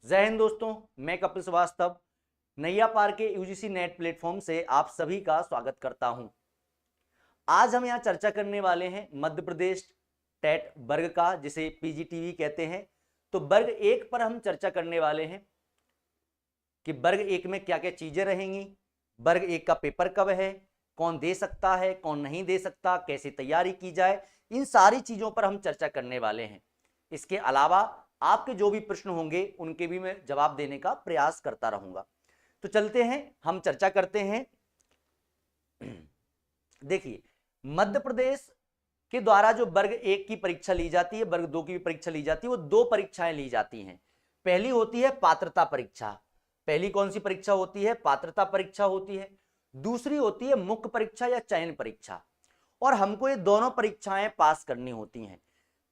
जय हिंद दोस्तों, मैं कपिल श्रीवास्तव नैया पार के यूजीसी नेट प्लेटफॉर्म से आप सभी का स्वागत करता हूं। आज हम यहां चर्चा करने वाले हैं मध्य प्रदेश टेट वर्ग का, जिसे पीजीटीवी कहते हैं। तो वर्ग एक पर हम चर्चा करने वाले हैं कि वर्ग एक में क्या क्या चीजें रहेंगी, वर्ग एक का पेपर कब है, कौन दे सकता है, कौन नहीं दे सकता, कैसे तैयारी की जाए, इन सारी चीजों पर हम चर्चा करने वाले हैं। इसके अलावा आपके जो भी प्रश्न होंगे उनके भी मैं जवाब देने का प्रयास करता रहूंगा। तो चलते हैं, हम चर्चा करते हैं। देखिए, मध्य प्रदेश के द्वारा जो वर्ग एक की परीक्षा ली जाती है, वर्ग दो की भी परीक्षा ली जाती है, वो दो परीक्षाएं ली जाती हैं। पहली होती है पात्रता परीक्षा। पहली कौन सी परीक्षा होती है? पात्रता परीक्षा होती है। दूसरी होती है मुख्य परीक्षा या चयन परीक्षा। और हमको ये दोनों परीक्षाएं पास करनी होती हैं।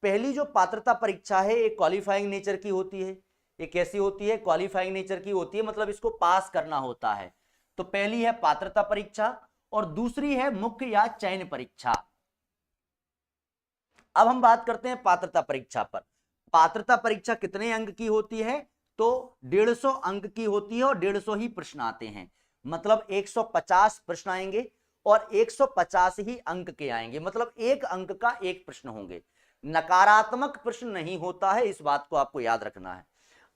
पहली जो पात्रता परीक्षा है एक क्वालिफाइंग नेचर की होती है। ये कैसी होती है? क्वालिफाइंग नेचर की होती है, मतलब इसको पास करना होता है। तो पहली है पात्रता परीक्षा और दूसरी है मुख्य या चयन परीक्षा। अब हम बात करते हैं पात्रता परीक्षा पर। पात्रता परीक्षा कितने अंक की होती है? तो 150 अंक की होती है और 150 ही प्रश्न आते हैं। मतलब 150 प्रश्न आएंगे और 150 ही अंक के आएंगे, मतलब एक अंक का एक प्रश्न होंगे। नकारात्मक प्रश्न नहीं होता है, इस बात को आपको याद रखना है।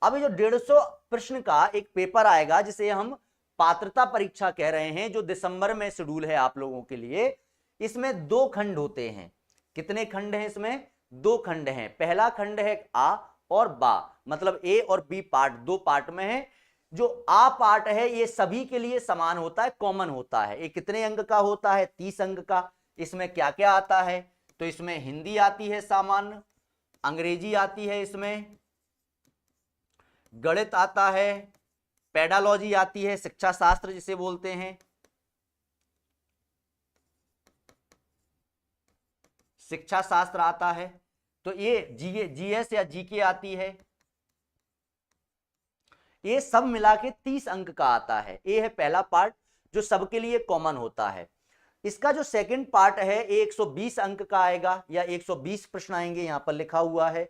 अब जो 150 प्रश्न का एक पेपर आएगा जिसे हम पात्रता परीक्षा कह रहे हैं, जो दिसंबर में शेड्यूल है आप लोगों के लिए, इसमें दो खंड होते हैं। कितने खंड हैं इसमें? दो खंड हैं। पहला खंड है आ और बा, मतलब ए और बी पार्ट, दो पार्ट में है। जो आ पार्ट है ये सभी के लिए समान होता है, कॉमन होता है। ये कितने अंक का होता है? 30 अंक का। इसमें क्या क्या आता है? तो इसमें हिंदी आती है सामान्य, अंग्रेजी आती है, इसमें गणित आता है, पेडालॉजी आती है, शिक्षा शास्त्र जिसे बोलते हैं, शिक्षा शास्त्र आता है। तो ये जीएस या जीके आती है। ये सब मिला के 30 अंक का आता है। ये है पहला पार्ट जो सबके लिए कॉमन होता है। इसका जो सेकंड पार्ट है ये 120 अंक का आएगा या 120 प्रश्न आएंगे, यहां पर लिखा हुआ है।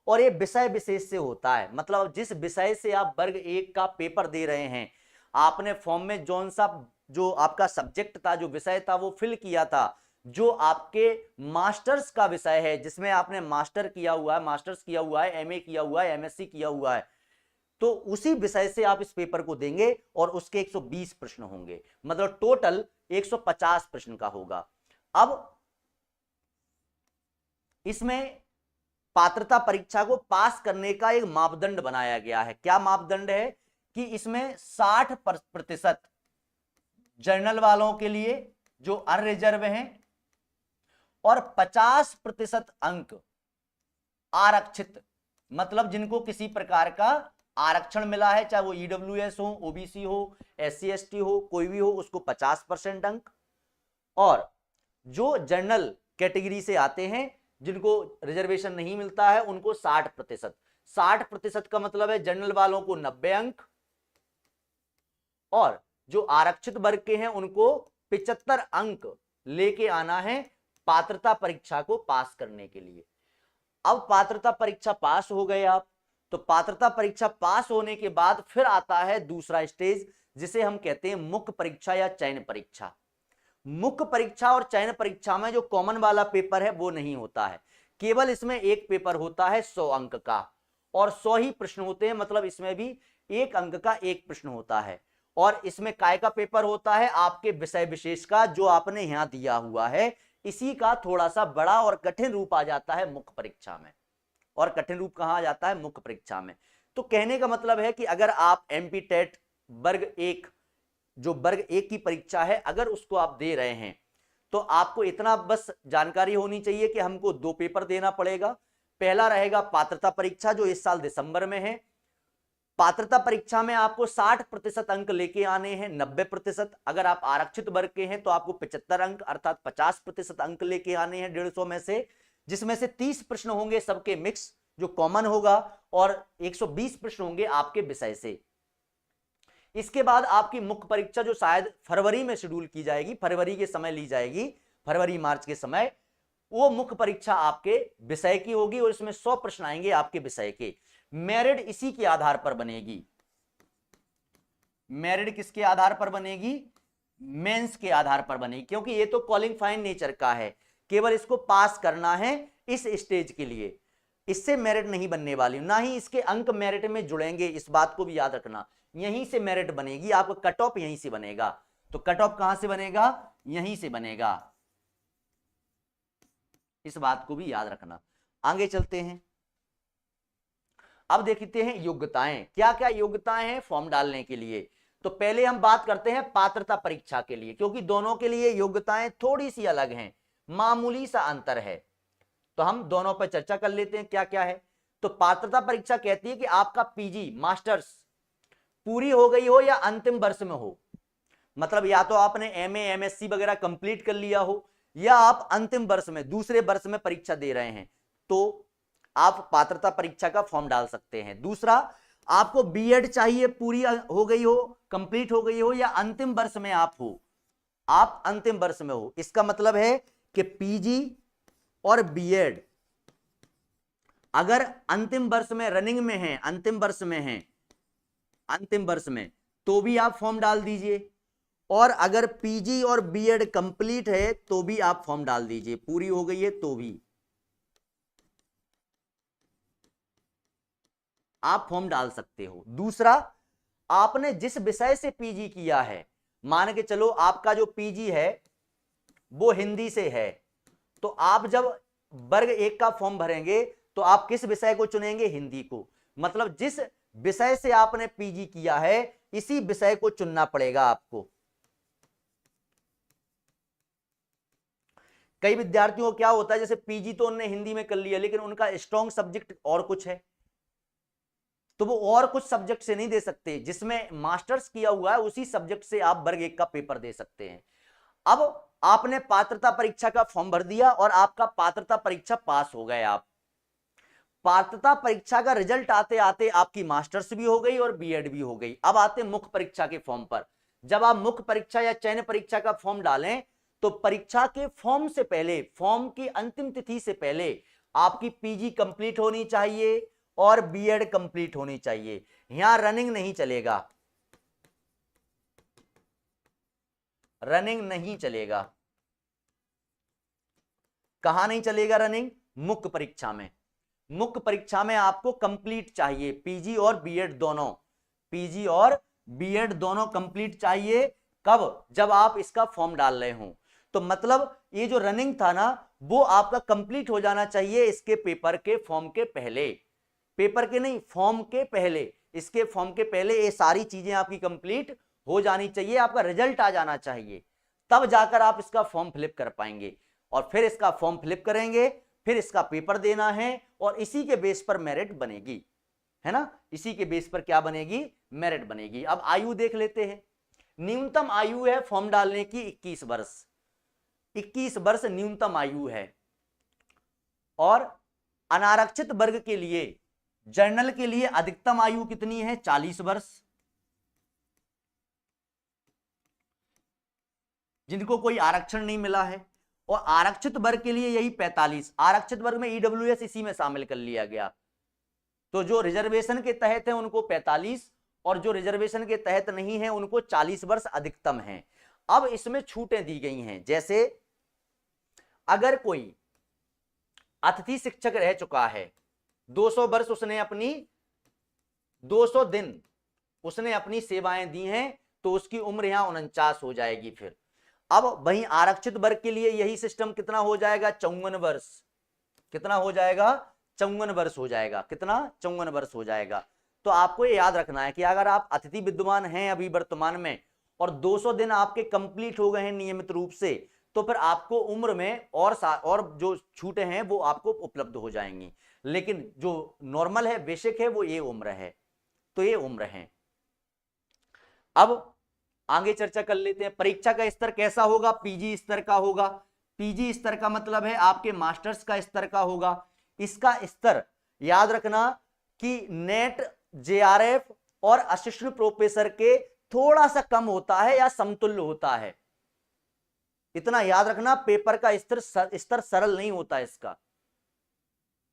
और ये विषय विशेष से होता है, मतलब जिस विषय से आप वर्ग एक का पेपर दे रहे हैं, आपने फॉर्म में जौन सा जो आपका सब्जेक्ट था, जो विषय था, वो फिल किया था। जो आपके मास्टर्स का विषय है, जिसमें आपने मास्टर किया हुआ है, मास्टर्स किया हुआ है, एमए किया हुआ है, एमएससी किया हुआ है, तो उसी विषय से आप इस पेपर को देंगे और उसके 120 प्रश्न होंगे, मतलब टोटल 150 प्रश्न का होगा। अब इसमें पात्रता परीक्षा को पास करने का एक मापदंड बनाया गया है। क्या मापदंड है? कि इसमें 60% जर्नल वालों के लिए जो अनरिजर्व हैं और 50% अंक आरक्षित, मतलब जिनको किसी प्रकार का आरक्षण मिला है, चाहे वो ईडब्ल्यूएस हो, ओबीसी हो, एससी एसटी हो, कोई भी हो, उसको 50% अंक। और जो जनरल कैटेगरी से आते हैं, जिनको रिजर्वेशन नहीं मिलता है, उनको 60%। 60% का मतलब है जनरल वालों को 90 अंक और जो आरक्षित वर्ग के हैं उनको 75 अंक लेके आना है पात्रता परीक्षा को पास करने के लिए। अब पात्रता परीक्षा पास हो गए आप, तो पात्रता परीक्षा पास होने के बाद फिर आता है दूसरा स्टेज, जिसे हम कहते हैं मुख्य परीक्षा या चयन परीक्षा। मुख्य परीक्षा और चयन परीक्षा में जो कॉमन वाला पेपर है वो नहीं होता है, केवल इसमें एक पेपर होता है 100 अंक का और 100 ही प्रश्न होते हैं, मतलब इसमें भी एक अंक का एक प्रश्न होता है। और इसमें काय का पेपर होता है? आपके विषय विशेष का, जो आपने यहां दिया हुआ है, इसी का थोड़ा सा बड़ा और कठिन रूप आ जाता है मुख्य परीक्षा में। और कठिन रूप कहां आ जाता है? मुख्य परीक्षा में। तो कहने का मतलब है कि अगर आप एमपी टेट वर्ग एक, जो वर्ग एक की परीक्षा है, अगर उसको आप दे रहे हैं, तो आपको इतना बस जानकारी होनी चाहिए कि हमको दो पेपर देना पड़ेगा। पहला रहेगा पात्रता परीक्षा, जो इस साल दिसंबर में है। पात्रता परीक्षा में आपको 60% अंक लेके आने हैं, 90%। अगर आप आरक्षित वर्ग के हैं तो आपको 75 अंक अर्थात 50% अंक लेके आने हैं 150 में से, जिसमें से 30 प्रश्न होंगे सबके मिक्स, जो कॉमन होगा, और 120 प्रश्न होंगे आपके विषय से। इसके बाद आपकी मुख्य परीक्षा, जो शायद फरवरी में शेड्यूल की जाएगी, फरवरी के समय ली जाएगी, फरवरी मार्च के समय, वो मुख्य परीक्षा आपके विषय की होगी और इसमें 100 प्रश्न आएंगे आपके विषय के। मेरिट इसी के आधार पर बनेगी। मेरिट किसके आधार पर बनेगी? मेंस के आधार पर बनेगी, क्योंकि ये तो क्वालिफाइंग नेचर का है, केवल इसको पास करना है इस स्टेज के लिए, इससे मेरिट नहीं बनने वाली, ना ही इसके अंक मेरिट में जुड़ेंगे, इस बात को भी याद रखना। यहीं से मेरिट बनेगी, आपका कट ऑफ यहीं से बनेगा। तो कट ऑफ कहां से बनेगा? यहीं से बनेगा, इस बात को भी याद रखना। आगे चलते हैं, अब देखते हैं योग्यताएं। क्या क्या योग्यताएं हैं फॉर्म डालने के लिए? तो पहले हम बात करते हैं पात्रता परीक्षा के लिए, क्योंकि दोनों के लिए योग्यताएं थोड़ी सी अलग हैं, मामूली सा अंतर है। तो हम दोनों पर चर्चा कर लेते हैं क्या क्या है। तो पात्रता परीक्षा कहती है कि आपका पीजी मास्टर्स पूरी हो गई हो या अंतिम वर्ष में हो, मतलब या तो आपने एमए एमएससी वगैरह कंप्लीट कर लिया हो, या आप अंतिम वर्ष में दूसरे वर्ष में परीक्षा दे रहे हैं, तो आप पात्रता परीक्षा का फॉर्म डाल सकते हैं। दूसरा, आपको बीएड चाहिए, पूरी हो गई हो, कंप्लीट हो गई हो, या अंतिम वर्ष में आप हो, आप अंतिम वर्ष में हो। इसका मतलब है कि पीजी और बीएड अगर अंतिम वर्ष में रनिंग में है, अंतिम वर्ष में है, अंतिम वर्ष में, तो भी आप फॉर्म डाल दीजिए। और अगर पीजी और बीएड कंप्लीट है तो भी आप फॉर्म डाल दीजिए, पूरी हो गई है तो भी आप फॉर्म डाल सकते हो। दूसरा, आपने जिस विषय से पीजी किया है, मान के चलो आपका जो पीजी है वो हिंदी से है, तो आप जब वर्ग 1 का फॉर्म भरेंगे तो आप किस विषय को चुनेंगे? हिंदी को। मतलब जिस विषय से आपने पीजी किया है इसी विषय को चुनना पड़ेगा आपको। कई विद्यार्थियों को क्या होता है, जैसे पीजी तो उन्होंने हिंदी में कर लिया, लेकिन उनका स्ट्रॉन्ग सब्जेक्ट और कुछ है, तो वो और कुछ सब्जेक्ट से नहीं दे सकते, जिसमें मास्टर्स किया हुआ है उसी सब्जेक्ट से आप वर्ग 1 का पेपर दे सकते हैं। अब आपने पात्रता परीक्षा का फॉर्म भर दिया और आपका पात्रता परीक्षा पास हो गए आप। पात्रता परीक्षा का रिजल्ट आते आते आपकी मास्टर्स भी हो गई और बीएड भी हो गई। अब आते मुख्य परीक्षा के फॉर्म पर। जब आप मुख्य परीक्षा या चयन परीक्षा का फॉर्म डालें तो परीक्षा के फॉर्म से पहले, फॉर्म की अंतिम तिथि से पहले आपकी पीजी कंप्लीट होनी चाहिए और बीएड कंप्लीट होनी चाहिए। यहां रनिंग नहीं चलेगा, रनिंग नहीं चलेगा। कहां नहीं चलेगा रनिंग? मुख्य परीक्षा में। मुख्य परीक्षा में आपको कंप्लीट चाहिए, पीजी और बीएड दोनों, पीजी और बीएड दोनों कंप्लीट चाहिए। कब? जब आप इसका फॉर्म डाल रहे हो। तो मतलब ये जो रनिंग था ना, वो आपका कंप्लीट हो जाना चाहिए इसके पेपर के फॉर्म के पहले, पेपर के नहीं, फॉर्म के पहले, इसके फॉर्म के पहले ये सारी चीजें आपकी कंप्लीट हो जानी चाहिए, आपका रिजल्ट आ जाना चाहिए, तब जाकर आप इसका फॉर्म फिलअप कर पाएंगे। और फिर इसका फॉर्म फिलअप करेंगे, फिर इसका पेपर देना है और इसी के बेस पर मेरिट बनेगी, है ना, इसी के बेस पर क्या बनेगी? मेरिट बनेगी। अब आयु देख लेते हैं। न्यूनतम आयु है फॉर्म डालने की 21 वर्ष, 21 वर्ष न्यूनतम आयु है। और अनारक्षित वर्ग के लिए, जनरल के लिए अधिकतम आयु कितनी है? 40 वर्ष। जिनको कोई आरक्षण नहीं मिला है, और आरक्षित वर्ग के लिए यही 45। आरक्षित वर्ग में ईडब्ल्यूएस इसी में शामिल कर लिया गया। तो जो रिजर्वेशन के तहत है उनको 45, और जो रिजर्वेशन के तहत नहीं है उनको 40 वर्ष अधिकतम है। अब इसमें छूटें दी गई हैं, जैसे अगर कोई अतिथि शिक्षक रह चुका है, 200 वर्ष उसने अपनी 200 दिन उसने अपनी सेवाएं दी हैं, तो उसकी उम्र यहां 49 हो जाएगी। फिर अब वहीं आरक्षित वर्ग के लिए यही सिस्टम कितना हो जाएगा? 54 वर्ष। कितना हो जाएगा? 54 वर्ष हो जाएगा। कितना? 54 वर्ष हो जाएगा। तो आपको ये याद रखना है कि अगर आप अतिथि विद्यमान हैं अभी वर्तमान में और 200 दिन आपके कंप्लीट हो गए हैं नियमित रूप से, तो फिर आपको उम्र में और जो छूटें हैं वो आपको उपलब्ध हो जाएंगी। लेकिन जो नॉर्मल है, बेसिक है, वो ये उम्र है। तो ये उम्र है। अब आगे चर्चा कर लेते हैं। परीक्षा का स्तर कैसा होगा? पीजी स्तर का होगा। पीजी स्तर का मतलब है आपके मास्टर्स का स्तर का होगा। इसका स्तर याद रखना कि नेट, जेआरएफ और असिस्टेंट प्रोफेसर के थोड़ा सा कम होता है या समतुल्य होता है, इतना याद रखना। पेपर का स्तर सरल नहीं होता इसका,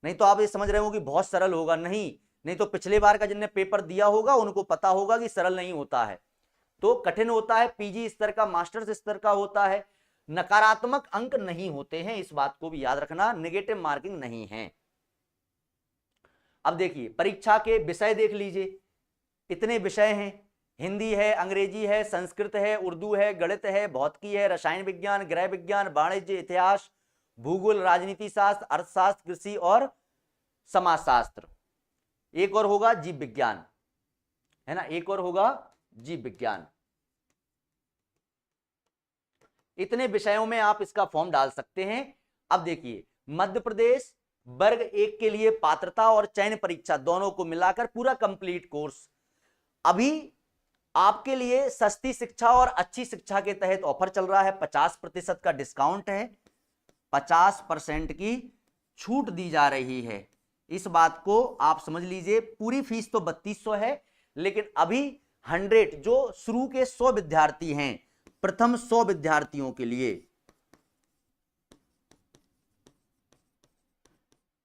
नहीं तो आप ये समझ रहे हो कि बहुत सरल होगा, नहीं, नहीं तो पिछले बार का जिनने पेपर दिया होगा उनको पता होगा कि सरल नहीं होता है, तो कठिन होता है, पीजी स्तर का, मास्टर्स स्तर का होता है, नकारात्मक अंक नहीं होते हैं, इस बात को भी याद रखना, नेगेटिव मार्किंग नहीं है। अब देखिए परीक्षा के विषय देख लीजिए, इतने विषय हैं, हिंदी है, अंग्रेजी है, संस्कृत है, उर्दू है, गणित है, भौतिकी है, रसायन विज्ञान, गृह विज्ञान, वाणिज्य, इतिहास, भूगोल, राजनीति शास्त्र, अर्थशास्त्र, कृषि और समाजशास्त्र। एक और होगा जीव विज्ञान, है ना, एक और होगा जीव विज्ञान। इतने विषयों में आप इसका फॉर्म डाल सकते हैं। अब देखिए मध्य प्रदेश वर्ग 1 के लिए पात्रता और चयन परीक्षा दोनों को मिलाकर पूरा कंप्लीट कोर्स अभी आपके लिए सस्ती शिक्षा और अच्छी शिक्षा के तहत ऑफर चल रहा है। 50% का डिस्काउंट है, 50% की छूट दी जा रही है, इस बात को आप समझ लीजिए। पूरी फीस तो 3200 है, लेकिन अभी 100 जो शुरू के 100 विद्यार्थी हैं, प्रथम 100 विद्यार्थियों के लिए,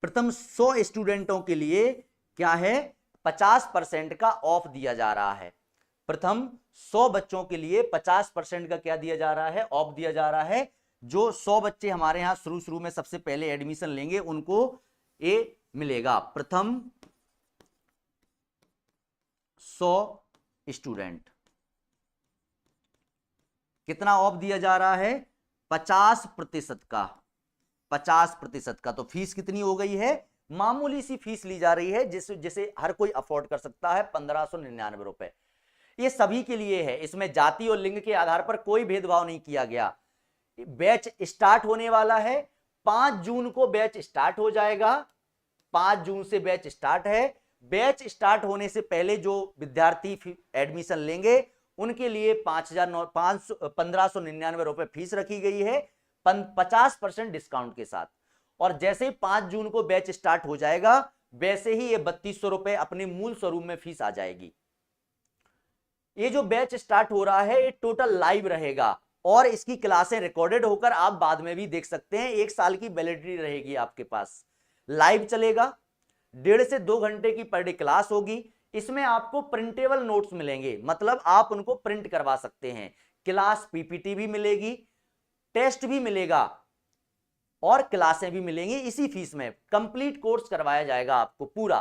प्रथम 100 स्टूडेंटों के लिए क्या है, 50% का ऑफ दिया जा रहा है। प्रथम 100 बच्चों के लिए 50% का क्या दिया जा रहा है, ऑफ दिया जा रहा है। जो 100 बच्चे हमारे यहां शुरू में सबसे पहले एडमिशन लेंगे उनको ये मिलेगा, प्रथम 100 स्टूडेंट। कितना ऑफ दिया जा रहा है, 50% का, 50% का। तो फीस कितनी हो गई है, मामूली सी फीस ली जा रही है, जिसे हर कोई अफोर्ड कर सकता है, 1599 रुपए। ये सभी के लिए है, इसमें जाति और लिंग के आधार पर कोई भेदभाव नहीं किया गया। बैच स्टार्ट होने वाला है, 5 जून को बैच स्टार्ट हो जाएगा, 5 जून से बैच स्टार्ट है। बैच स्टार्ट होने से पहले जो विद्यार्थी एडमिशन लेंगे उनके लिए 1599 रुपए फीस रखी गई है, 50% डिस्काउंट के साथ। और जैसे 5 जून को बैच स्टार्ट हो जाएगा वैसे ही ये 3200 रुपए अपने मूल स्वरूप में फीस आ जाएगी। ये जो बैच स्टार्ट हो रहा है ये टोटल लाइव रहेगा और इसकी क्लासें रिकॉर्डेड होकर आप बाद में भी देख सकते हैं। 1 साल की वैलिडिटी रहेगी आपके पास, लाइव चलेगा, 1.5 से 2 घंटे की पर डे क्लास होगी। इसमें आपको प्रिंटेबल नोट्स मिलेंगे, मतलब आप उनको प्रिंट करवा सकते हैं। क्लास पीपीटी भी मिलेगी, टेस्ट भी मिलेगा और क्लासें भी मिलेंगी। इसी फीस में कंप्लीट कोर्स करवाया जाएगा आपको पूरा।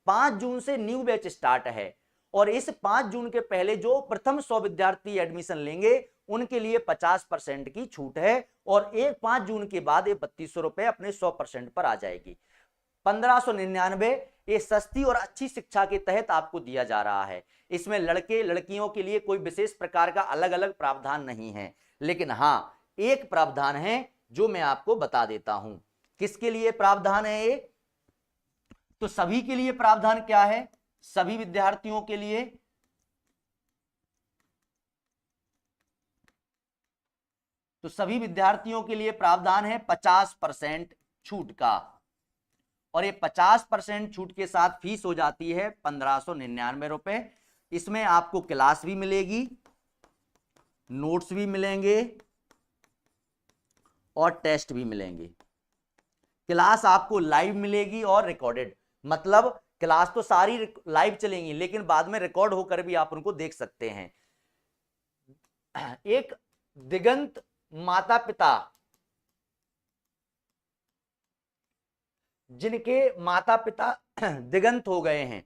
5 जून से न्यू बैच स्टार्ट है और इस 5 जून के पहले जो प्रथम 100 विद्यार्थी एडमिशन लेंगे उनके लिए 50% की छूट है और 5 जून के बाद ये 3200 रुपए अपने 100% पर आ जाएगी। 1599 ये सस्ती और अच्छी शिक्षा के तहत आपको दिया जा रहा है। इसमें लड़के लड़कियों के लिए कोई विशेष प्रकार का अलग अलग प्रावधान नहीं है, लेकिन हाँ एक प्रावधान है जो मैं आपको बता देता हूं। किसके लिए प्रावधान है ये, तो सभी के लिए प्रावधान क्या है, सभी विद्यार्थियों के लिए तो सभी विद्यार्थियों के लिए प्रावधान है 50% छूट का और ये 50% छूट के साथ फीस हो जाती है 1599 रुपए। इसमें आपको क्लास भी मिलेगी, नोट्स भी मिलेंगे और टेस्ट भी मिलेंगे। क्लास आपको लाइव मिलेगी और रिकॉर्डेड, मतलब क्लास तो सारी लाइव चलेंगी लेकिन बाद में रिकॉर्ड होकर भी आप उनको देख सकते हैं। एक दिगंत माता पिता जिनके माता पिता दिगंत हो गए हैं,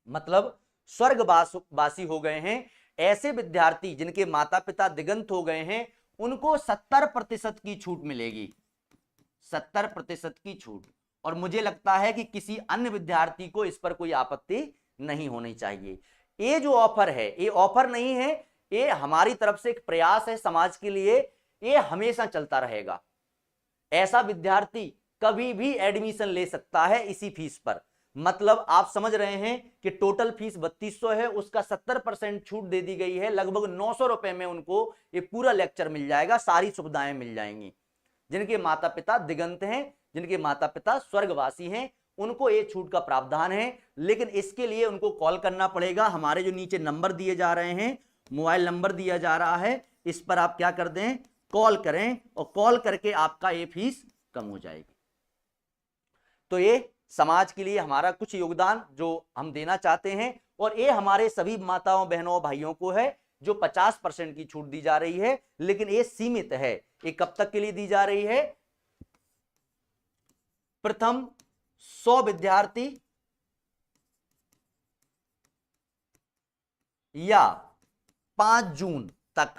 मतलब स्वर्गवासी हो गए हैं, ऐसे विद्यार्थी जिनके माता पिता दिगंत हो गए हैं उनको 70% की छूट मिलेगी, 70% की छूट। और मुझे लगता है कि किसी अन्य विद्यार्थी को इस पर कोई आपत्ति नहीं होनी चाहिए। ये जो ऑफर है ये ऑफर नहीं है, ये हमारी तरफ से एक प्रयास है समाज के लिए, ये हमेशा चलता रहेगा। ऐसा विद्यार्थी कभी भी एडमिशन ले सकता है इसी फीस पर। मतलब आप समझ रहे हैं कि टोटल फीस 3200 है, उसका 70% छूट दे दी गई है, लगभग 900 रुपए में उनको ये पूरा लेक्चर मिल जाएगा, सारी सुविधाएं मिल जाएंगी। जिनके माता पिता दिगंत हैं, जिनके माता पिता स्वर्गवासी हैं, उनको ये छूट का प्रावधान है। लेकिन इसके लिए उनको कॉल करना पड़ेगा। हमारे जो नीचे नंबर दिए जा रहे हैं, मोबाइल नंबर दिया जा रहा है, इस पर आप क्या कर दें, कॉल करें और कॉल करके आपका ये फीस कम हो जाएगी। तो ये समाज के लिए हमारा कुछ योगदान जो हम देना चाहते हैं। और ये हमारे सभी माताओं बहनों भाइयों को है जो 50% की छूट दी जा रही है, लेकिन ये सीमित है। ये कब तक के लिए दी जा रही है? प्रथम 100 विद्यार्थी या 5 जून तक,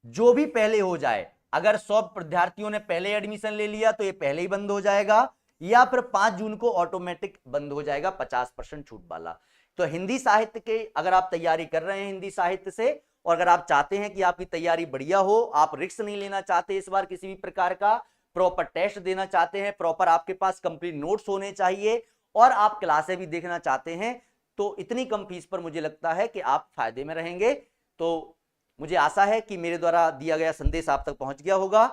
जो भी पहले हो जाए। अगर 100 विद्यार्थियों ने पहले एडमिशन ले लिया तो ये पहले ही बंद हो जाएगा, या फिर 5 जून को ऑटोमेटिक बंद हो जाएगा 50% छूट वाला। तो हिंदी साहित्य के अगर आप तैयारी कर रहे हैं हिंदी साहित्य से, और अगर आप चाहते हैं कि आपकी तैयारी बढ़िया हो, आप रिस्क नहीं लेना चाहते इस बार किसी भी प्रकार का, प्रॉपर टेस्ट देना चाहते हैं, प्रॉपर आपके पास कंप्लीट नोट्स होने चाहिए, और आप क्लासें भी देखना चाहते हैं, तो इतनी कम फीस पर मुझे लगता है कि आप फायदे में रहेंगे। तो मुझे आशा है कि मेरे द्वारा दिया गया संदेश आप तक पहुंच गया होगा।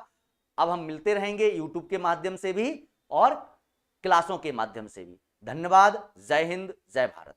अब हम मिलते रहेंगे यूट्यूब के माध्यम से भी और क्लासों के माध्यम से भी। धन्यवाद। जय हिंद, जय भारत।